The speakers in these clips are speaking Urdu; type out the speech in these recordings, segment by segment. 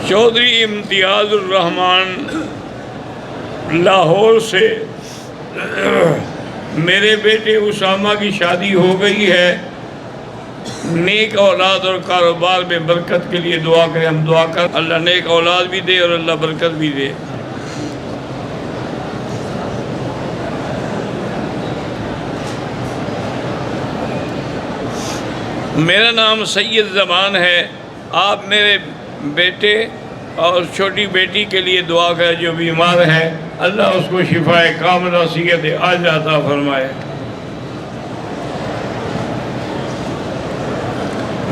چودھری امتیاز الرحمان لاہور سے میرے بیٹے اسامہ کی شادی ہو گئی ہے۔ نیک اولاد اور کاروبار میں برکت کے لیے دعا کریں۔ ہم دعا کر اللہ نیک اولاد بھی دے اور اللہ برکت بھی دے۔ میرا نام سید زمان ہے۔ آپ میرے بیٹے اور چھوٹی بیٹی کے لیے دعا کریں جو بیمار ہے، اللہ اس کو شفاء کاملہ صحت عاجلہ عطا فرمائے۔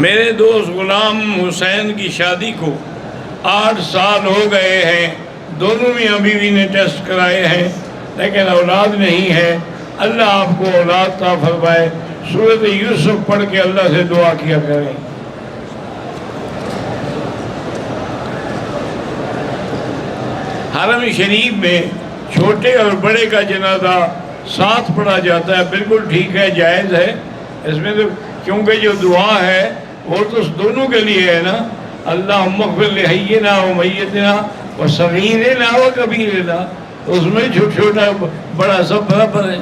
میرے دوست غلام حسین کی شادی کو 8 سال ہو گئے ہیں۔ دونوں میاں بیوی نے ٹیسٹ کرائے ہیں لیکن اولاد نہیں ہے۔ اللہ آپ کو اولاد عطا فرمائے۔ سورۃ یوسف پڑھ کے اللہ سے دعا کیا کریں۔ حرم شریف میں چھوٹے اور بڑے کا جنازہ ساتھ پڑھا جاتا ہے، بالکل ٹھیک ہے، جائز ہے۔ اس میں تو کیونکہ جو دعا ہے وہ تو دونوں کے لیے ہے نا، اللہم اغفر لحینا و میتنا و صغیرنا و کبیرنا، اس میں چھوٹا بڑا سب برابر ہے۔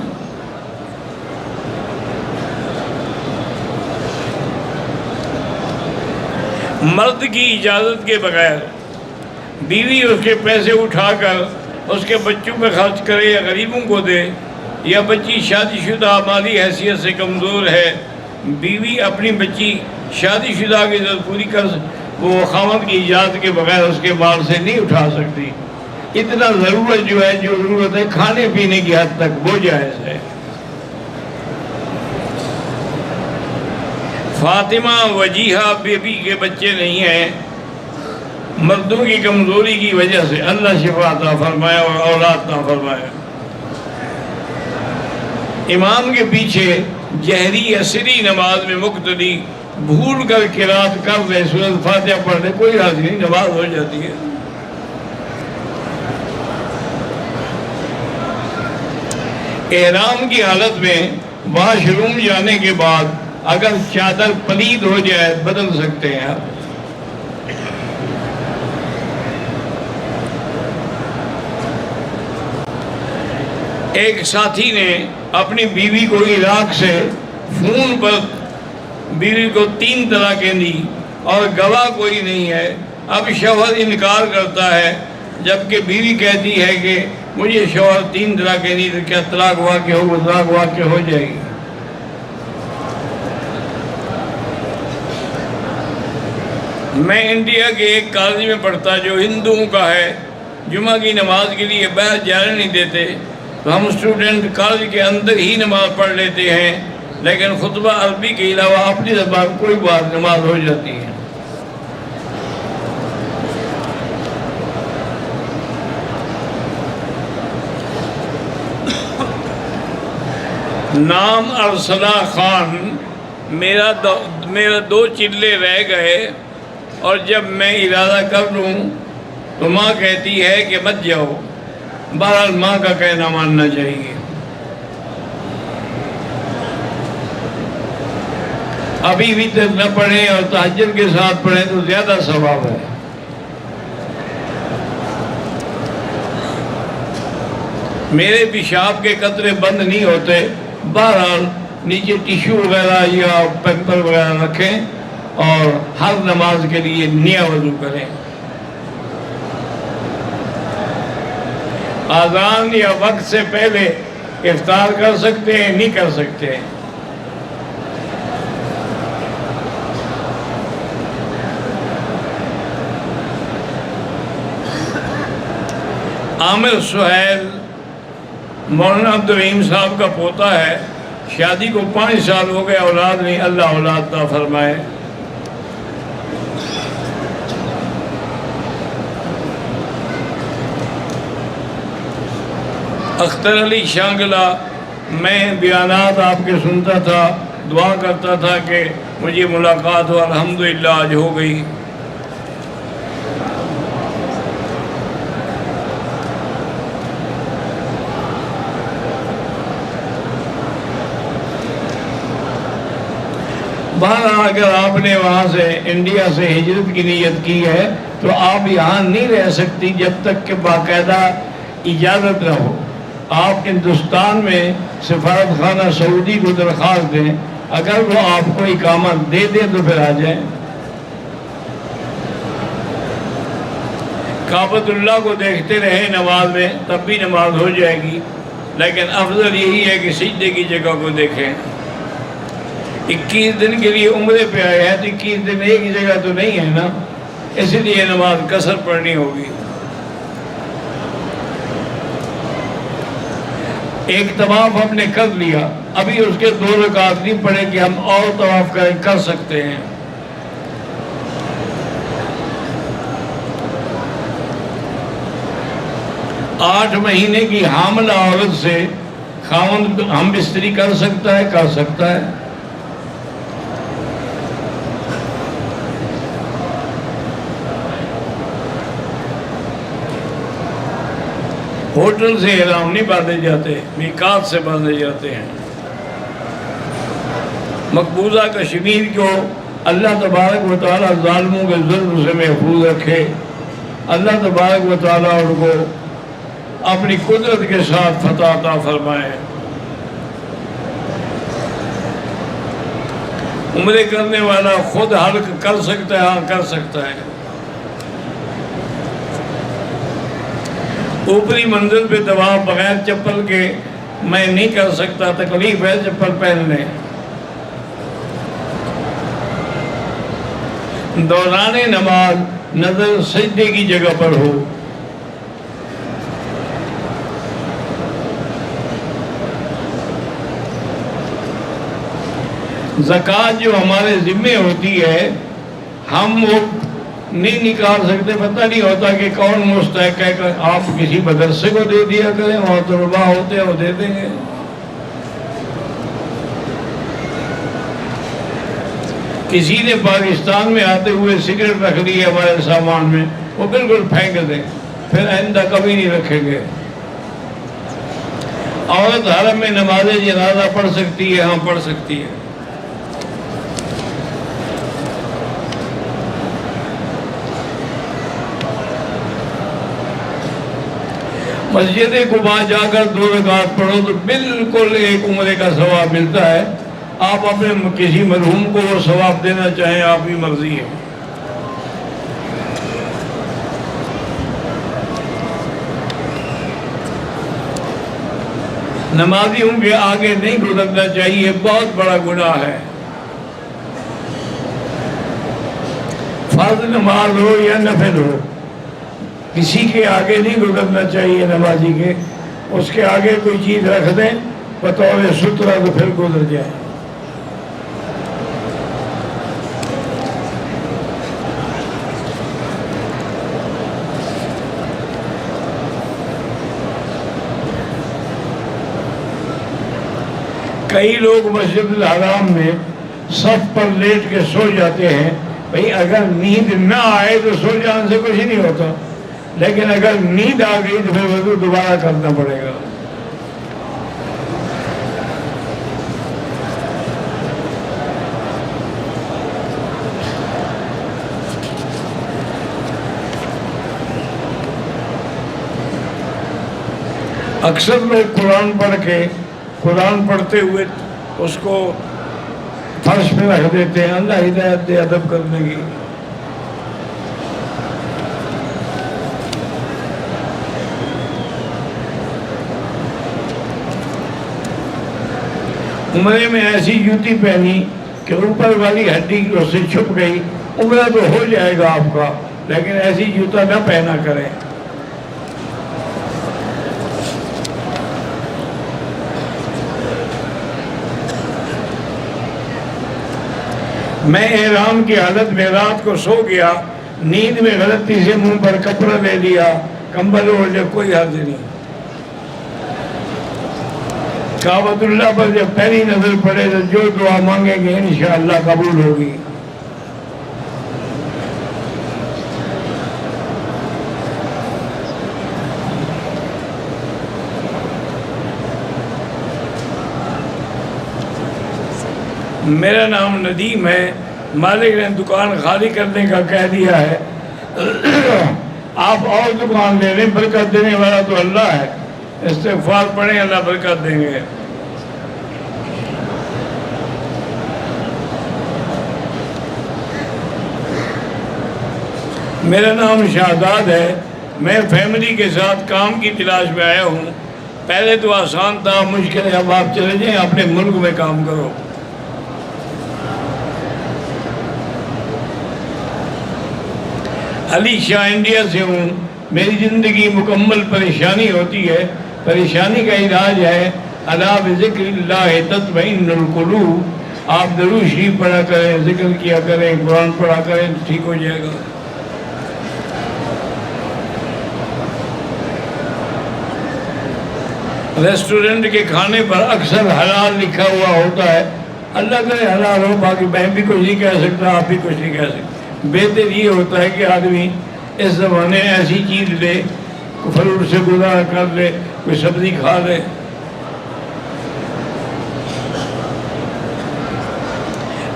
مرد کی اجازت کے بغیر بیوی اس کے پیسے اٹھا کر اس کے بچوں پہ خرچ کرے یا غریبوں کو دے، یا بچی شادی شدہ مالی حیثیت سے کمزور ہے، بیوی اپنی بچی شادی شدہ کی ضرورت پوری کر وہ خاوند کی اجازت کے بغیر اس کے مال سے نہیں اٹھا سکتی۔ اتنا ضرورت جو ضرورت ہے کھانے پینے کی حد تک وہ جائز ہے۔ فاطمہ وجیحہ بیبی کے بچے نہیں ہیں، مردوں کی کمزوری کی وجہ سے اللہ شفا عطا فرمایا اور اولاد عطا فرمایا۔ امام کے پیچھے جہری عصری نماز میں مقتدی بھول کر قرات کر دے، سورۃ فاتحہ پڑھ لے، کوئی حرج نہیں، نماز ہو جاتی ہے۔ احرام کی حالت میں واش روم جانے کے بعد اگر چادر پلید ہو جائے بدل سکتے ہیں آپ۔ ایک ساتھی نے اپنی بیوی کو عراق سے فون پر بیوی کو 3 طلاقیں دی اور گواہ کوئی نہیں ہے۔ اب شوہر انکار کرتا ہے جبکہ بیوی کہتی ہے کہ مجھے شوہر 3 طلاقیں دی، تو کیا طلاق واقع ہو؟ طلاق واقع ہو جائے گی۔ میں انڈیا کے ایک کالج میں پڑھتا جو ہندوؤں کا ہے، جمعہ کی نماز کے لیے باہر جانے نہیں دیتے، تو ہم اسٹوڈنٹ کالج کے اندر ہی نماز پڑھ لیتے ہیں، لیکن خطبہ عربی کے علاوہ اپنی زبان کوئی بات نماز ہو جاتی ہے۔ نام ارسلہ خان، میرا 2 چلے رہ گئے، اور جب میں ارادہ کر لوں تو ماں کہتی ہے کہ مت جاؤ۔ بہرحال ماں کا کہنا ماننا چاہیے۔ ابھی وتر نہ پڑھیں اور تہجد کے ساتھ پڑھیں تو زیادہ ثواب ہے۔ میرے پیشاب کے قطرے بند نہیں ہوتے، بہرحال نیچے ٹیشو وغیرہ یا پیمپر وغیرہ رکھیں اور ہر نماز کے لیے نیا وضو کریں۔ اذان یا وقت سے پہلے افطار کر سکتے ہیں، نہیں کر سکتے ہیں۔ عامر سہیل مولانا عبدالرحیم صاحب کا پوتا ہے، شادی کو 5 سال ہو گئے، اولاد نہیں، اللہ اولاد عطا فرمائے۔ اختر علی شانگلہ، میں بیانات آپ کے سنتا تھا، دعا کرتا تھا کہ مجھے ملاقات ہو، الحمدللہ آج ہو گئی۔ بہرحال اگر آپ نے وہاں سے انڈیا سے ہجرت کی نیت کی ہے تو آپ یہاں نہیں رہ سکتی جب تک کہ باقاعدہ اجازت نہ ہو. آپ ہندوستان میں سفارت خانہ سعودی کو درخواست دیں، اگر وہ آپ کو اقامت دے دیں تو پھر آ جائیں. کعبۃ اللہ کو دیکھتے رہیں نماز میں، تب بھی نماز ہو جائے گی، لیکن افضل یہی ہے کہ سجدے کی جگہ کو دیکھیں. 21 دن کے لیے عمرے پہ آئے ہیں تو 21 دن ایک ہی جگہ تو نہیں ہے نا، اس لیے نماز قصر پڑھنی ہوگی. ایک طواف ہم نے کر لیا، ابھی اس کے 2 رکعت نہیں پڑے کہ ہم اور طواف کر سکتے ہیں. آٹھ مہینے کی حاملہ عورت سے خاوند ہم بستری کر سکتا ہے؟ کر سکتا ہے. ہوٹل سے احرام نہیں باندھے جاتے، میقات سے باندھے جاتے ہیں. مقبوضہ کشمیر کو اللہ تبارک و تعالیٰ ظالموں کے ظلم سے محفوظ رکھے. اللہ تبارک و تعالیٰ ان کو اپنی قدرت کے ساتھ فتح عطا فرمائے. عمرے کرنے والا خود حلق کر سکتا ہے؟ ہاں کر سکتا ہے. اوپری منزل پہ طواف بغیر چپل کے میں نہیں کر سکتا، تکلیف ہے، چپل پہن لیں. دوران نماز نظر سجدے کی جگہ پر ہو. زکوٰۃ جو ہمارے ذمے ہوتی ہے ہم وہ نہیں نکال سکتے. پتہ نہیں ہوتا کہ کون مستحق ہے. کہ آپ کسی مدرسے کو دے دیا کریں، اور طلباء ہوتے ہیں وہ دے دیں گے. کسی نے پاکستان میں آتے ہوئے سگریٹ رکھ لی ہے ہمارے سامان میں، وہ بالکل پھینک دیں، پھر آئندہ کبھی نہیں رکھیں گے. عورت حرم میں نماز جنازہ پڑھ سکتی ہے؟ ہاں پڑھ سکتی ہے. مسجد قباء جا کر 2 رکعت پڑھو تو بالکل ایک عمرے کا ثواب ملتا ہے. آپ اپنے کسی مرحوم کو وہ ثواب دینا چاہیں، آپ کی مرضی ہے. نمازیوں کے آگے نہیں گزرنا چاہیے، بہت بڑا گناہ ہے. فرض نماز ہو یا نفل ہو، کسی کے آگے نہیں گزرنا چاہیے. نمازی کے اس کے آگے کوئی چیز رکھ دیں بطور سترہ تو پھر گزر جائے. کئی لوگ مسجد الحرام میں صف پر لیٹ کے سو جاتے ہیں. بھئی اگر نیند نہ آئے تو سو جانے سے کچھ نہیں ہوتا، لیکن اگر نیند آ گئی تو پھر وضو دوبارہ کرنا پڑے گا. اکثر لوگ قرآن پڑھتے ہوئے اس کو فرش پہ رکھ دیتے ہیں. اللہ ہدایت دے ادب کرنے کی. عمرے میں ایسی جوتی پہنی کہ اوپر والی ہڈی اس سے چھپ گئی، عمرہ تو ہو جائے گا آپ کا، لیکن ایسی جوتا نہ پہنا کریں. میں احرام کی حالت میں رات کو سو گیا، نیند میں غلطی سے منہ پر کپڑا لے لیا، کمبل اوڑھ لیا، کوئی حرج نہیں. کعبۃ اللہ پر جب پہلی نظر پڑے تو جو دعا مانگیں گے انشاءاللہ قبول ہوگی. میرا نام ندیم ہے، مالک نے دکان خالی کرنے کا کہہ دیا ہے، آپ اور دکان لے لیں، برکت دینے والا تو اللہ ہے، استغفار پڑھیں، اللہ برکت دیں گے۔ میرا نام شہزاد ہے، میں فیملی کے ساتھ کام کی تلاش میں آیا ہوں۔ پہلے تو آسان تھا، مشکل ہے، اب آپ چلے جائیں، اپنے ملک میں کام کرو۔ علی شاہ انڈیا سے ہوں، میری زندگی مکمل پریشانی ہوتی ہے، پریشانی کا علاج ہے الا بذکر اللہ تطمئن القلوب، آپ درود شریف پڑھا کریں، ذکر کیا کریں، قرآن پڑھا کریں، ٹھیک ہو جائے گا۔ ریسٹورنٹ کے کھانے پر اکثر حلال لکھا ہوا ہوتا ہے، اللہ کرے حلال ہو، باقی میں بھی کچھ نہیں کہہ سکتا، آپ بھی کچھ نہیں کہہ سکتے۔ بہتر یہ ہوتا ہے کہ آدمی اس زمانے ایسی چیز لے، فروٹ سے گزارا کر لے، کوئی سبزی کھا لے۔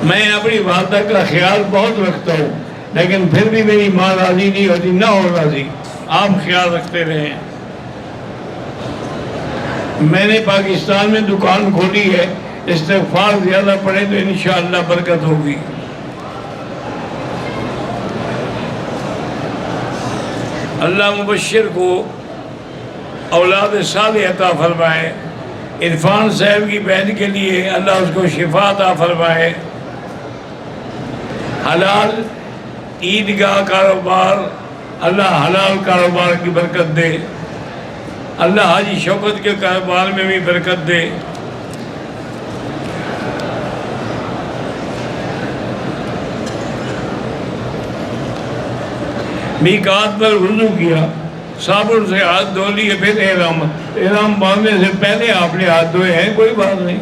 میں اپنی والدہ کا خیال بہت رکھتا ہوں، لیکن پھر بھی میری ماں راضی نہیں ہوتی، نہ ہو راضی، آپ خیال رکھتے رہیں۔ میں نے پاکستان میں دکان کھولی ہے، استغفار زیادہ پڑے تو انشاءاللہ برکت ہوگی۔ اللہ مبشر کو اولاد صالح عطا فرمائے، عرفان صاحب کی بہن کے لیے اللہ اس کو شفا عطا فرمائے، حلال عیدگاہ کاروبار، اللہ حلال کاروبار کی برکت دے، اللہ حاجی شوکت کے کاروبار میں بھی برکت دے۔ میقات پر وضو کیا، صابن سے ہاتھ دھو لیے، پھر احرام باندھنے سے پہلے آپ نے ہاتھ دھوئے ہیں، کوئی بات نہیں۔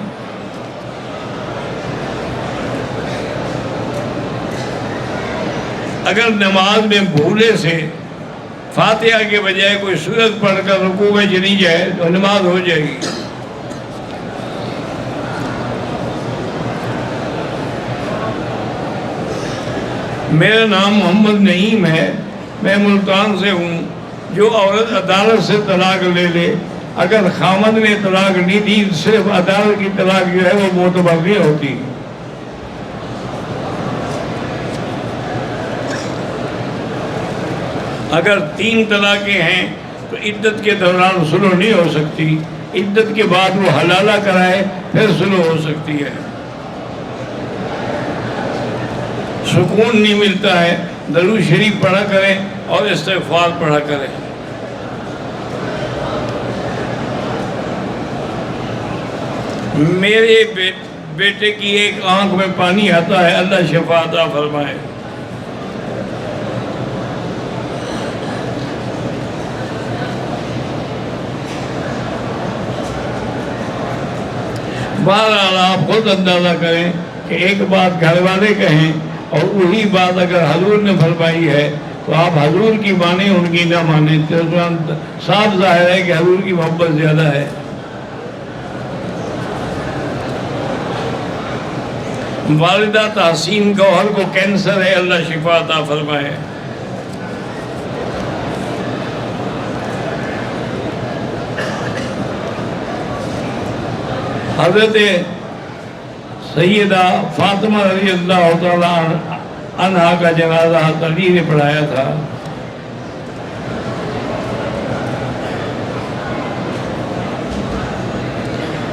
اگر نماز میں بھولے سے فاتحہ کے بجائے کوئی سورت پڑھ کر رکوع میں چلی جائے تو نماز ہو جائے گی۔ میرا نام محمد نعیم ہے، میں ملتان سے ہوں۔ جو عورت عدالت سے طلاق لے لے، اگر خامد نے طلاق نہیں دی، صرف عدالت کی طلاق جو ہے وہ معتبر نہیں ہوتی۔ اگر 3 طلاقیں ہیں تو عدت کے دوران صلح نہیں ہو سکتی، عدت کے بعد وہ حلالہ کرائے پھر صلح ہو سکتی ہے۔ سکون نہیں ملتا ہے، درود شریف پڑھا کریں اور استغفار پڑھا کریں۔ میرے بیٹے کی ایک آنکھ میں پانی آتا ہے، اللہ شفا عطا فرمائے۔ بہرحال آپ خود اندازہ کریں کہ ایک بات گھر والے کہیں اور وہی بات اگر حضور نے فرمائی ہے تو آپ حضور کی مانیں، ان کی نہ مانیں، صاف ظاہر ہے کہ حضور کی محبت زیادہ ہے۔ والدہ تحسین گوہر کو کینسر ہے، اللہ شفا عطا فرمائے۔ حضرت سیدہ فاطمہ رضی اللہ تعالیٰ عنہا کا جنازہ علی نے پڑھایا تھا۔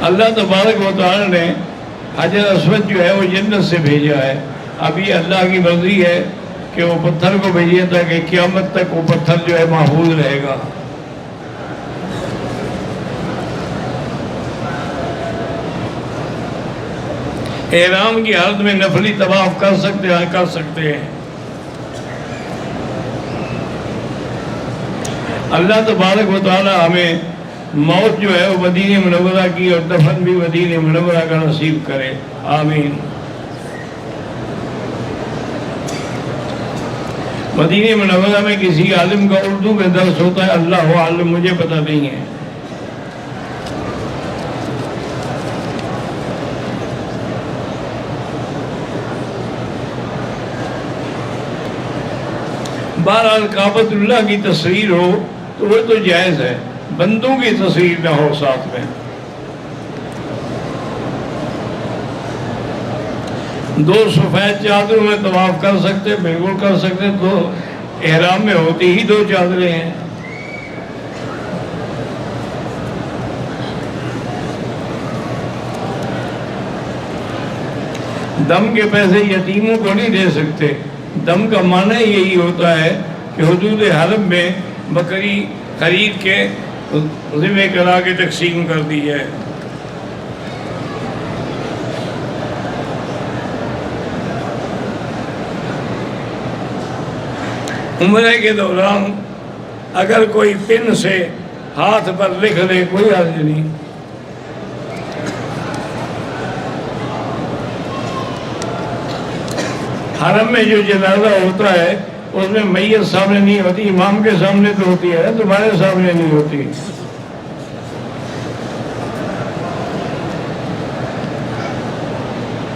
اللہ تبارک و تعالیٰ نے حجر اسود جو ہے وہ جنت سے بھیجا ہے، ابھی اللہ کی مرضی ہے کہ وہ پتھر کو بھیجے تاکہ قیامت تک وہ پتھر جو ہے محفوظ رہے گا۔ احرام کی حالت میں نفلی طواف کر سکتے ہیں۔ اللہ تبارک و تعالی ہمیں موت جو ہے وہ مدینہ منورہ کی اور دفن بھی مدینہ منورہ کا نصیب کرے، آمین۔ مدینہ منورہ میں کسی عالم کا اردو میں درس ہوتا ہے، اللہ عالم، مجھے پتہ نہیں ہے۔ بہرحال کعبۃ اللہ کی تصویر ہو تو وہ تو جائز ہے، بندوں کی تصویر نہ ہو ساتھ میں۔ دو سفید چادروں میں طواف کر سکتے، بالکل کر سکتے، تو احرام میں ہوتی ہی دو چادریں ہیں۔ دم کے پیسے یتیموں کو نہیں دے سکتے۔ دم کا معنی یہی ہوتا ہے کہ حدود حرم میں بکری خرید کے ذبح کرا کے تقسیم کر دی جائے۔ عمرے کے دوران اگر کوئی پن سے ہاتھ پر لکھ لے کوئی حرج نہیں۔ حرم میں جو جنازہ ہوتا ہے اس میں میت سامنے نہیں ہوتی، امام کے سامنے تو ہوتی ہے، تمہارے سامنے نہیں ہوتی۔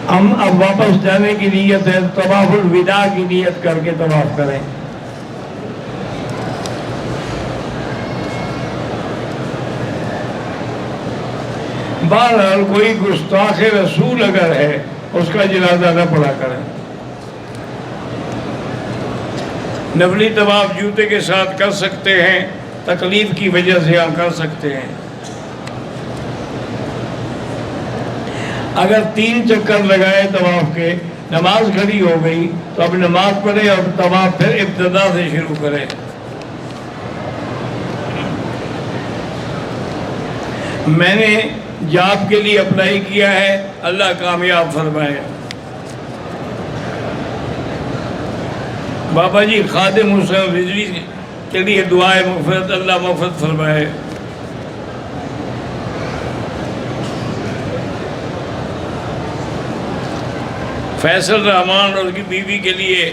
ہم اب واپس جانے کی نیت ہے، طواف الوداع کی نیت کر کے طواف کریں۔ بہرحال کوئی گستاخ رسول اگر ہے اس کا جنازہ نہ پڑھا کریں۔ نفلی طواف جوتے کے ساتھ کر سکتے ہیں، تکلیف کی وجہ سے ہاں کر سکتے ہیں۔ اگر 3 چکر لگائے طواف کے، نماز کھڑی ہو گئی تو اب نماز پڑھے اور طواف پھر ابتدا سے شروع کرے۔ میں نے جاب کے لیے اپلائی کیا ہے، اللہ کامیاب فرمائے۔ بابا جی خادم حسین رضوی کے لیے دعائے مغفرت، اللہ مغفرت فرمائے۔ فیصل رحمان اور ان کی بیوی کے لیے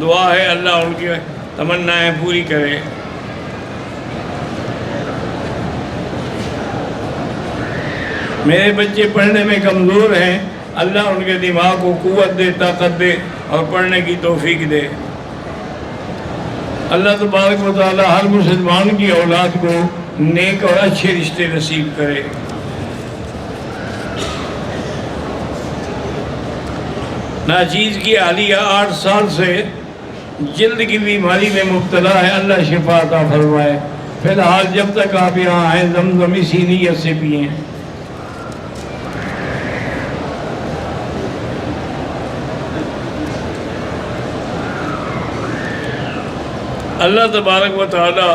دعا ہے، اللہ ان کی تمنائیں پوری کرے۔ میرے بچے پڑھنے میں کمزور ہیں، اللہ ان کے دماغ کو قوت دے، طاقت دے اور پڑھنے کی توفیق دے۔ اللہ تبارک و تعالی ہر مسلمان کی اولاد کو نیک اور اچھے رشتے نصیب کرے۔ ناچیز کی اہلیہ 8 سال سے جلد کی بیماری میں مبتلا ہے، اللہ شفا عطا فرمائے۔ فی الحال جب تک آپ یہاں آئیں زمزم اسی نیت سے پئیں۔ اللہ تبارک و تعالی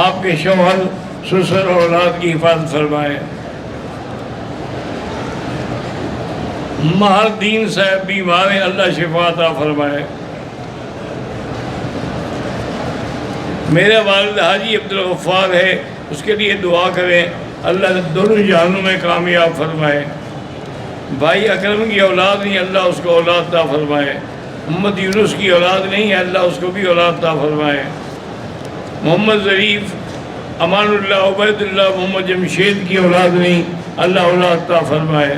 آپ کے شوہر، سسر اور اولاد کی حفاظت فرمائے۔ مہر دین صاحب بیمار ہیں، اللہ شفا عطا فرمائے۔ میرے والد حاجی عبدالغفار ہے، اس کے لیے دعا کریں، اللہ دونوں جہانوں میں کامیاب فرمائے۔ بھائی اکرم کی اولاد نہیں، اللہ اس کو اولاد عطا فرمائے۔ محمد یونس کی اولاد نہیں ہے، اللہ اس کو بھی اولاد عطا فرمائے۔ محمد ظریف، امان اللہ، عبید اللہ، محمد جمشید کی اولاد نہیں، اللہ اولاد عطا فرمائے۔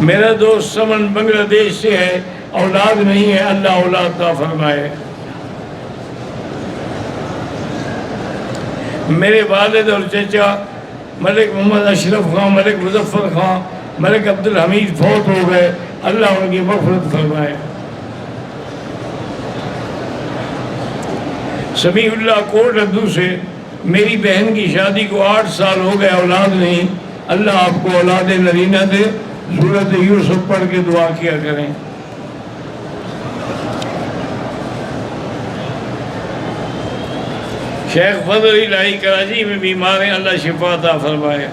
میرا دوست سمن بنگلہ دیش سے ہے، اولاد نہیں ہے، اللہ اولاد عطا فرمائے۔ میرے والد اور چچا ملک محمد اشرف خان، ملک مظفر خان، ملک عبدالحمید فوت ہو گئے، اللہ ان کی مغفرت فرمائے۔ سمیع اللہ کوٹ ردو سے میری بہن کی شادی کو 8 سال ہو گئے، اولاد نہیں، اللہ آپ کو اولاد نرینہ دے۔ سورۃ یوسف پڑھ کے دعا کیا کریں۔ شیخ فضل الہی کراچی میں بیمار ہیں، اللہ شفا عطا فرمائے۔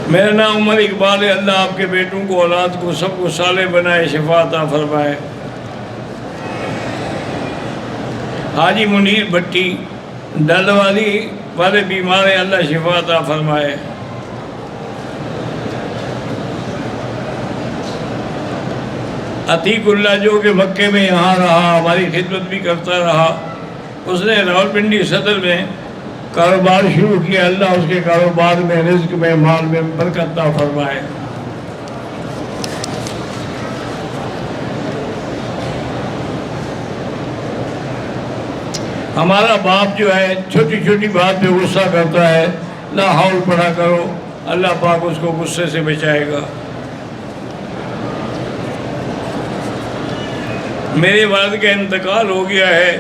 میرا نام عمر اقبال ہے، اللہ آپ کے بیٹوں کو، اولاد کو، سب کو صالح بنائے، شفا عطا فرمائے۔ حاجی منیر بھٹی ڈل والی والے بیمار ہیں، اللہ شفا عطا فرمائے۔ عتیق اللہ جو کہ مکے میں یہاں رہا، ہماری خدمت بھی کرتا رہا، اس نے راولپنڈی صدر میں کاروبار شروع کیا، اللہ اس کے کاروبار میں، رزق میں، مال میں برکت عطا فرمائے۔ ہمارا باپ جو ہے چھوٹی چھوٹی بات پہ غصہ کرتا ہے، لا حول پڑھا کرو، اللہ پاک اس کو غصے سے بچائے گا۔ میرے والد کا انتقال ہو گیا ہے،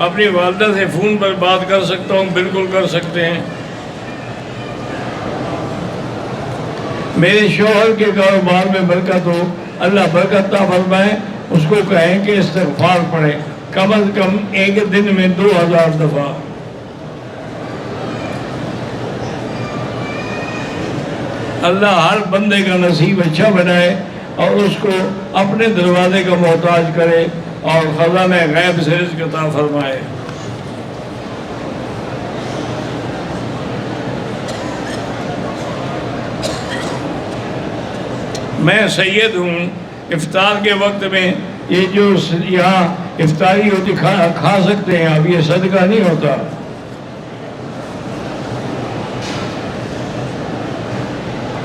اپنی والدہ سے فون پر بات کر سکتا ہوں، بالکل کر سکتے ہیں۔ میرے شوہر کے کاروبار میں برکت ہو، اللہ برکت عطا فرمائے، اس کو کہیں کہ استغفار پڑھے کم از کم ایک دن میں 2000 دفعہ۔ اللہ ہر بندے کا نصیب اچھا بنائے اور اس کو اپنے دروازے کا محتاج کرے اور خزانہ غیب سے رزق عطا فرمائے۔ میں سید ہوں، افطار کے وقت میں یہ جو یہاں افطاری ہوتی کھا سکتے ہیں، اب یہ صدقہ نہیں ہوتا۔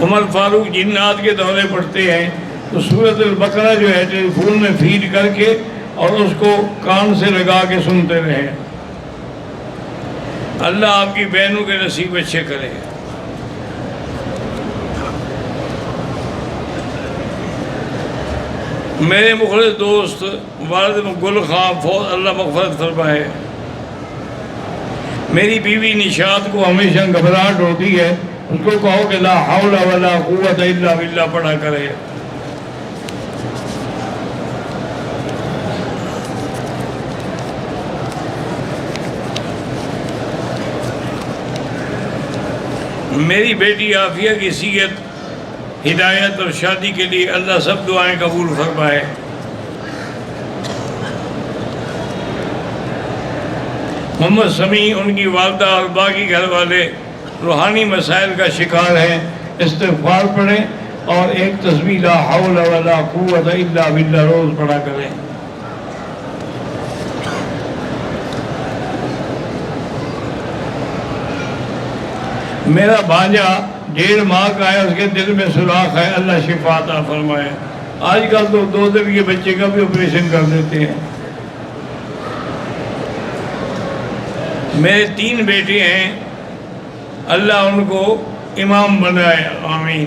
عمر فاروق جنات کے دورے پڑھتے ہیں تو سورۃ البقرہ جو ہے ٹیلی فون میں فیڈ کر کے اور اس کو کان سے لگا کے سنتے رہیں۔ اللہ آپ کی بہنوں کے نصیب اچھے کرے۔ میرے مخلص دوست والد گل خان فوت، اللہ مغفرت فرمائے، میری بیوی نشاط کو ہمیشہ گھبراہٹ ہوتی ہے، اس کو کہو کہ لا حول ولا قوت الا باللہ پڑھا کرے۔ میری بیٹی عافیہ کی صحت، ہدایت اور شادی کے لیے اللہ سب دعائیں قبول فرمائے۔ محمد سمیع، ان کی والدہ اور باقی گھر والے روحانی مسائل کا شکار ہیں، استغفار پڑھیں اور ایک تسبیح لا حول ولا قوت الا باللہ روز پڑھا کریں۔ میرا بھانجا 1.5 ماہ کا ہے، اس کے دل میں سوراخ ہے، اللہ شفا عطا فرمائے۔ آج کل تو 2 دن کے بچے کا بھی آپریشن کر دیتے ہیں۔ میرے 3 بیٹے ہیں، اللہ ان کو امام بنائے، آمین۔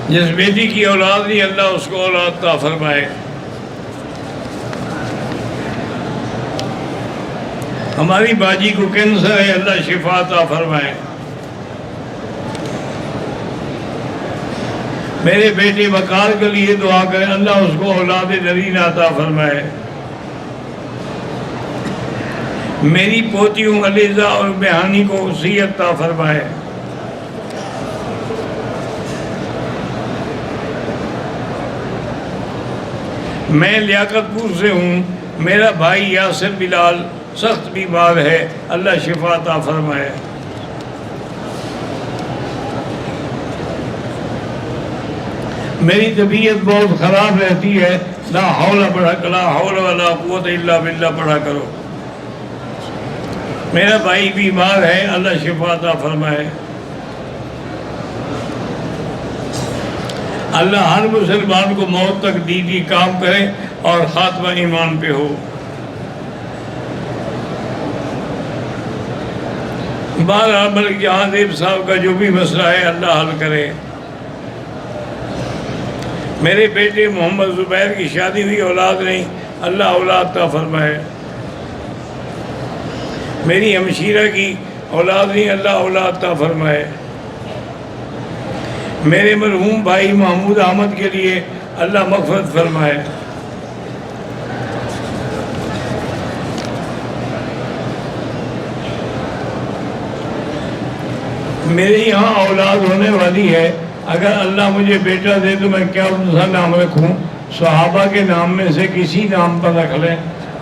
جس بیٹی کی اولاد نہیں، اللہ اس کو اولاد عطا فرمائے۔ ہماری باجی کو کینسر ہے، اللہ شفا عطا فرمائے۔ میرے بیٹے وقار کے لیے دعا کریں، اللہ اس کو اولاد نرینہ عطا فرمائے۔ میری پوتیوں علیزہ اور بہانی کو صحت عطا فرمائے۔ میں لیاقت پور سے ہوں، میرا بھائی یاسر بلال سخت بیمار ہے، اللہ شفا عطا فرمائے۔ میری طبیعت بہت خراب رہتی ہے، لا حول ولا قوت الا باللہ پڑھا کرو۔ میرا بھائی بیمار ہے، اللہ شفا عطا فرمائے۔ اللہ ہر مسلمان کو موت تک دینی کام کرے اور خاتمہ ایمان پہ ہو۔ بہرحال ملک جہاں زیب صاحب کا جو بھی مسئلہ ہے اللہ حل کرے۔ میرے بیٹے محمد زبیر کی شادی ہوئی، اولاد نہیں، اللہ اولاد عطا فرمائے۔ میری ہمشیرہ کی اولاد نہیں، اللہ اولاد عطا فرمائے۔ میرے مرحوم بھائی محمود احمد کے لیے اللہ مغفرت فرمائے۔ میرے یہاں اولاد ہونے والی ہے، اگر اللہ مجھے بیٹا دے تو میں کیا ان سا نام رکھوں؟ صحابہ کے نام میں سے کسی نام پر رکھ لیں۔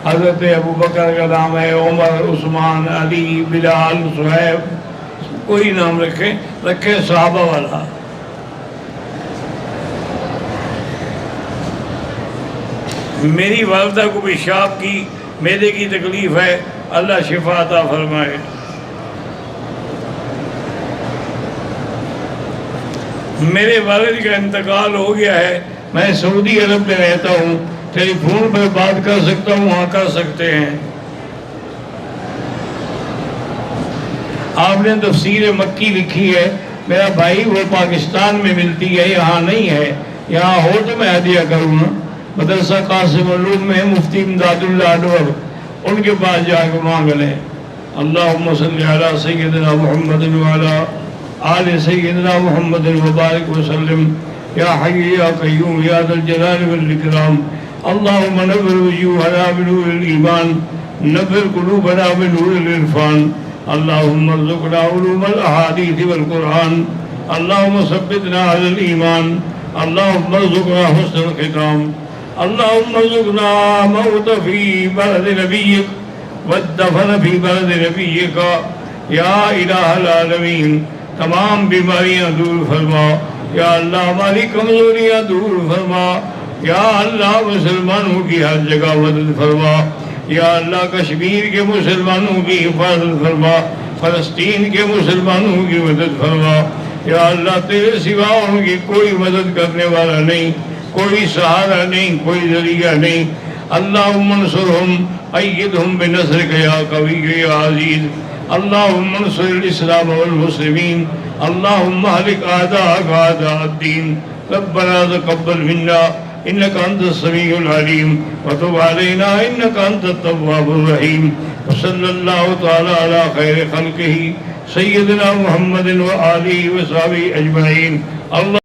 حضرت ابوبکر کا نام ہے، عمر، عثمان، علی، بلال، صہیب، کوئی نام رکھیں صحابہ والا۔ میری والدہ کو پیشاب کی معدے کی تکلیف ہے، اللہ شفا عطا فرمائے۔ میرے والد کا انتقال ہو گیا ہے، میں سعودی عرب میں رہتا ہوں، ٹیلی فون پر بات کر سکتا ہوں، وہاں کر سکتے ہیں۔ آپ نے تفسیر مکی لکھی ہے، میرا بھائی وہ پاکستان میں ملتی ہے، یہاں نہیں ہے، یہاں ہو تو میں ہدیہ کروں نا۔ مدرسہ قاسم علوم میں مفتی امداد اللہ انور، ان کے پاس جا کے مانگ لیں۔ اللہم صلی علی سیدنا محمد وعلی آل سیدنا محمد وبارک وسلم، یا حی یا قیوم یا ذا الجلال والاکرام۔ اللہم نور وجوہنا بنور الایمان، نور قلوبنا بنور العرفان، اللہم ارزقنا علوم الاحادیث والقرآن، اللہم ثبتنا علی الایمان، اللہم ارزقنا حسن الختام، اللہم ارزقنا موت فی بلد نبیک والدفن فی بلد نبیک، یا الہ العالمین۔ تمام بیماریاں دور فرما یا اللہ، ہماری کمزوریاں دور فرما یا اللہ، مسلمانوں کی ہر جگہ مدد فرما یا اللہ، کشمیر کے مسلمانوں کی حفاظت فرما، فلسطین کے مسلمانوں کی مدد فرما یا اللہ، تیرے سوا ان کی کوئی مدد کرنے والا نہیں، کوئی سہارا نہیں، کوئی ذریعہ نہیں۔ اللہم انصرہم، ایدہم بنصرک یا قوی یا عزیز۔ اللہم انصر الاسلام والمسلمین، اللہم اہلک اعداءک اعداء الدین۔ ربنا تقبل منا انک انت السمیع العلیم وتب علینا انک انت التواب الرحیم، وصلی اللہ تعالی علی خیر خلقہ سیدنا محمد وآلہ وصحبہ اجمعین۔ اللہ